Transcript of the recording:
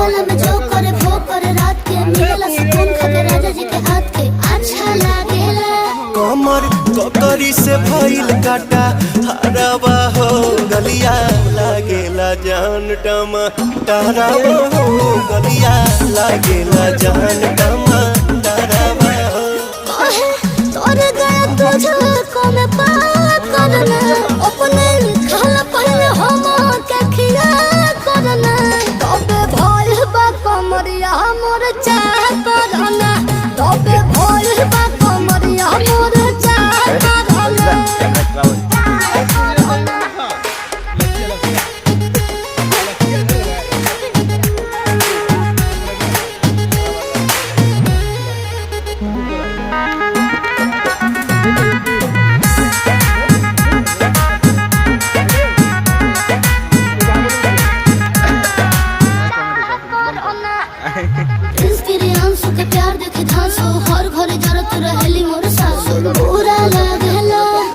मिलेला में जो करे वो करे रात के मिलेला सुकून खाके राजा जी के हाथ के अच्छा लागेला कमर ककरी से भइल काटा हरावा हो गलिया लागेला जान टमाटरवा हो गलिया लागेला जान टमाटरवा हो कहे तोर गया तुझको मैं पार करना अपने खाला पहले हम के खिया करना तबे भइल बा कमरिया मोर चाह करना तबे भइल बा कमरिया मोर चाह करना